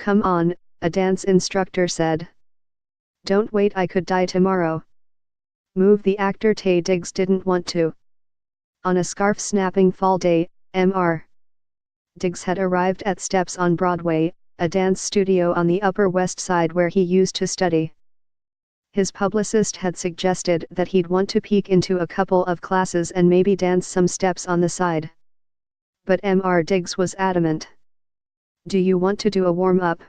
Come on, a dance instructor said. Don't wait, I could die tomorrow. Move, the actor Taye Diggs didn't want to. On a scarf-snapping fall day, Mr. Diggs had arrived at Steps on Broadway, a dance studio on the Upper West Side where he used to study. His publicist had suggested that he'd want to peek into a couple of classes and maybe dance some steps on the side. But Mr. Diggs was adamant. Do you want to do a warm-up?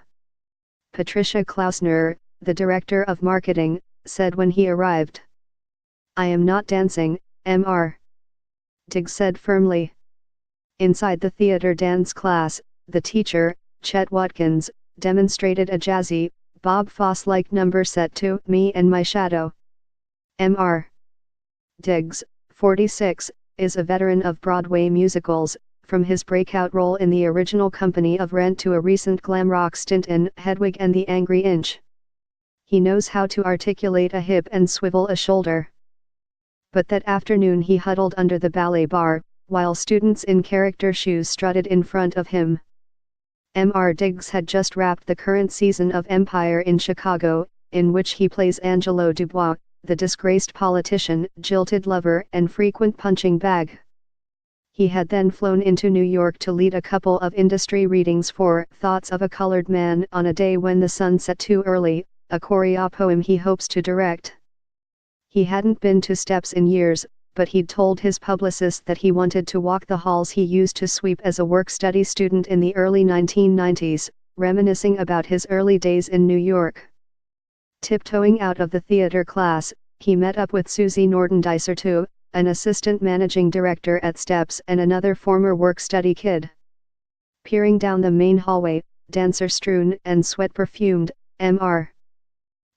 Patricia Klausner, the director of marketing, said when he arrived. I am not dancing, Mr. Diggs said firmly. Inside the theater dance class, the teacher, Chet Watkins, demonstrated a jazzy, Bob Fosse-like number set to Me and My Shadow. Mr. Diggs, 46, is a veteran of Broadway musicals, from his breakout role in the original company of Rent to a recent glam rock stint in Hedwig and the Angry Inch. He knows how to articulate a hip and swivel a shoulder. But that afternoon he huddled under the ballet bar, while students in character shoes strutted in front of him. Mr. Diggs had just wrapped the current season of Empire in Chicago, in which he plays Angelo Dubois, the disgraced politician, jilted lover and frequent punching bag. He had then flown into New York to lead a couple of industry readings for Thoughts of a Colored Man on a Day When the Sun Set Too Early, a choreo poem he hopes to direct. He hadn't been to Steps in years, but he'd told his publicist that he wanted to walk the halls he used to sweep as a work-study student in the early 1990s, reminiscing about his early days in New York. Tiptoeing out of the theater class, he met up with Susie Nordendicer too, an assistant managing director at Steps and another former work-study kid. Peering down the main hallway, dancer-strewn and sweat-perfumed, Mr.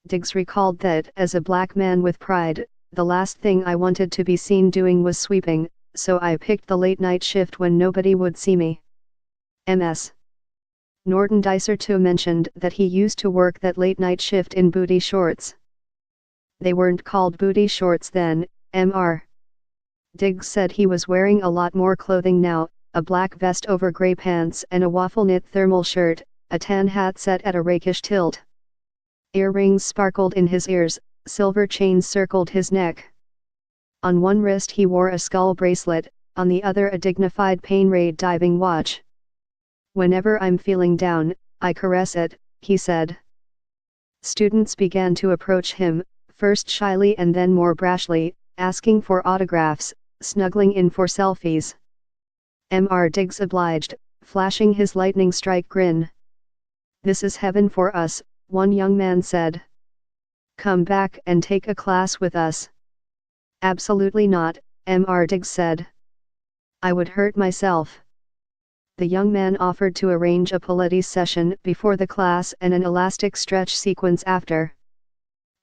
Diggs recalled that, as a black man with pride, the last thing I wanted to be seen doing was sweeping, so I picked the late-night shift when nobody would see me. Ms. Nordendicer too mentioned that he used to work that late-night shift in booty shorts. They weren't called booty shorts then, Mr. Diggs said he was wearing a lot more clothing now, a black vest over gray pants and a waffle-knit thermal shirt, a tan hat set at a rakish tilt. Earrings sparkled in his ears, silver chains circled his neck. On one wrist he wore a skull bracelet, on the other a dignified Painraid diving watch. Whenever I'm feeling down, I caress it, he said. Students began to approach him, first shyly and then more brashly, asking for autographs, snuggling in for selfies. Mr. Diggs obliged, flashing his lightning strike grin. This is heaven for us, one young man said. Come back and take a class with us. Absolutely not, Mr. Diggs said. I would hurt myself. The young man offered to arrange a Pilates session before the class and an elastic stretch sequence after.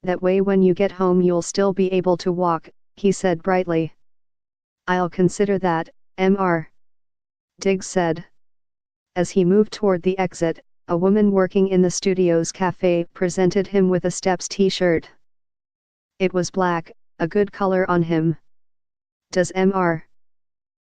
That way when you get home you'll still be able to walk, he said brightly. I'll consider that, Mr. Diggs said. As he moved toward the exit, a woman working in the studio's cafe presented him with a Steps t-shirt. It was black, a good color on him. Does Mr.